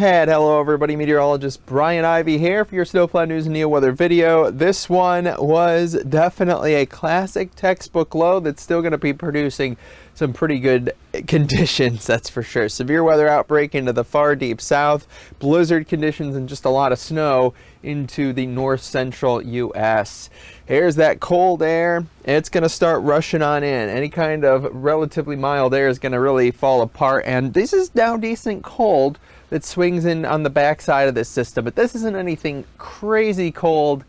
Hello everybody, meteorologist Brian Ivy here for your snowplow news and NeoWeather video. This one was definitely a classic textbook low that's still going to be producing some pretty good conditions, that's for sure. Severe weather outbreak into the far deep south, blizzard conditions, and just a lot of snow into the north central U.S. Here's that cold air. It's going to start rushing on in. Any kind of relatively mild air is going to really fall apart, and this is now decent cold that swings in on the backside of this system, but this isn't anything crazy cold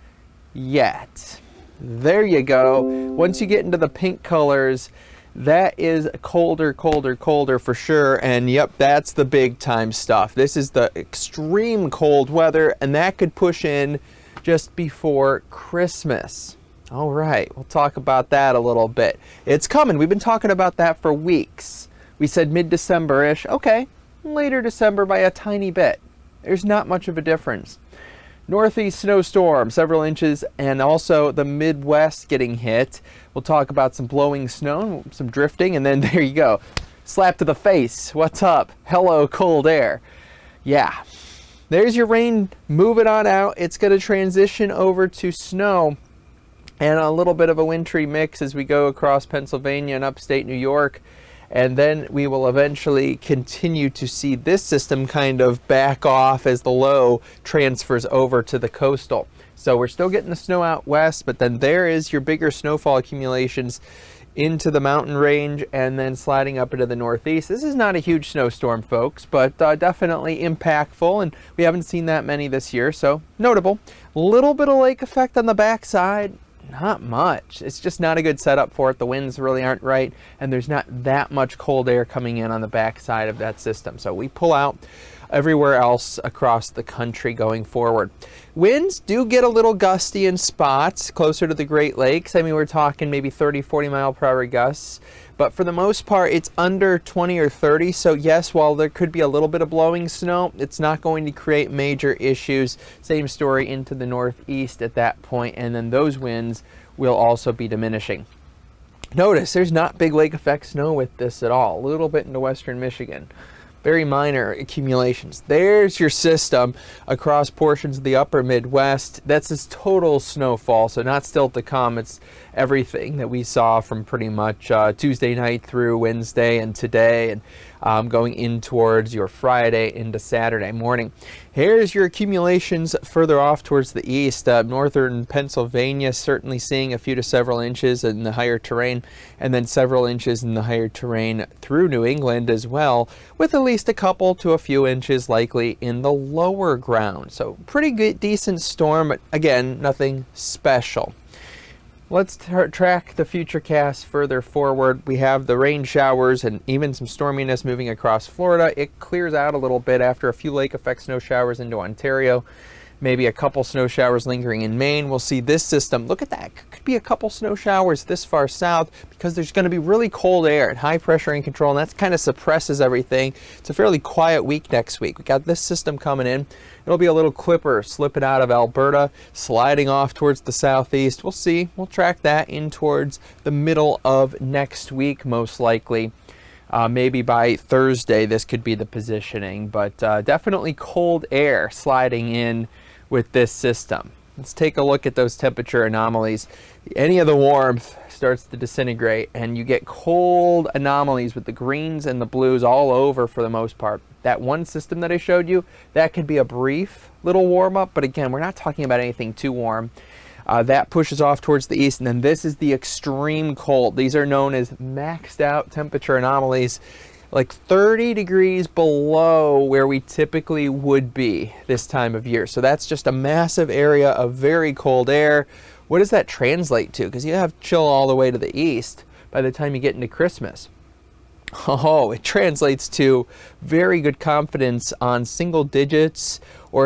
yet. There you go. Once you get into the pink colors, that is colder for sure. And yep, that's the big time stuff. This is the extreme cold weather, and that could push in just before Christmas. All right, we'll talk about that a little bit. It's coming. We've been talking about that for weeks. We said mid-December-ish. Okay, later December by a tiny bit. There's not much of a difference. Northeast snowstorm, several inches, and also the Midwest getting hit. We'll talk about some blowing snow, some drifting, and then there you go. Slap to the face. What's up? Hello, cold air. Yeah, there's your rain moving on out. It's going to transition over to snow and a little bit of a wintry mix as we go across Pennsylvania and upstate New York. And then we will eventually continue to see this system kind of back off as the low transfers over to the coastal. So we're still getting the snow out west, but then there is your bigger snowfall accumulations into the mountain range and then sliding up into the northeast. This is not a huge snowstorm, folks, but definitely impactful, and we haven't seen that many this year, so notable. A little bit of lake effect on the backside. Not much. It's just not a good setup for it. The winds really aren't right, and there's not that much cold air coming in on the backside of that system. So we pull out everywhere else across the country going forward. Winds do get a little gusty in spots closer to the Great Lakes. I mean, we're talking maybe 30, 40 mile per hour gusts, but for the most part, it's under 20 or 30. So yes, while there could be a little bit of blowing snow, it's not going to create major issues. Same story into the northeast at that point, and then those winds will also be diminishing. Notice there's not big lake effect snow with this at all. A little bit into western Michigan. Very minor accumulations. There's your system across portions of the upper Midwest. That's its total snowfall, so not still to come. It's everything that we saw from pretty much Tuesday night through Wednesday and today, and going in towards your Friday into Saturday morning. Here's your accumulations further off towards the east. Northern Pennsylvania certainly seeing a few to several inches in the higher terrain, and then several inches in the higher terrain through New England as well, with at least a couple to a few inches likely in the lower ground. So pretty good, decent storm, but again, nothing special. Let's track the future cast further forward. We have the rain showers and even some storminess moving across Florida. It clears out a little bit after a few lake effect snow showers into Ontario. Maybe a couple snow showers lingering in Maine. We'll see this system. Look at that. Could be a couple snow showers this far south because there's going to be really cold air and high pressure in control, and that kind of suppresses everything. It's a fairly quiet week next week. We got this system coming in. It'll be a little clipper slipping out of Alberta, sliding off towards the southeast. We'll see. We'll track that in towards the middle of next week, most likely. Maybe by Thursday, this could be the positioning, but definitely cold air sliding in with this system. Let's take a look at those temperature anomalies. Any of the warmth starts to disintegrate, and you get cold anomalies with the greens and the blues all over for the most part. That one system that I showed you, that could be a brief little warm up, but again, we're not talking about anything too warm. That pushes off towards the east, and then this is the extreme cold. These are known as maxed out temperature anomalies, like 30 degrees below where we typically would be this time of year. So that's just a massive area of very cold air. What does that translate to? Because you have chill all the way to the east by the time you get into Christmas. Oh, it translates to very good confidence on single digits or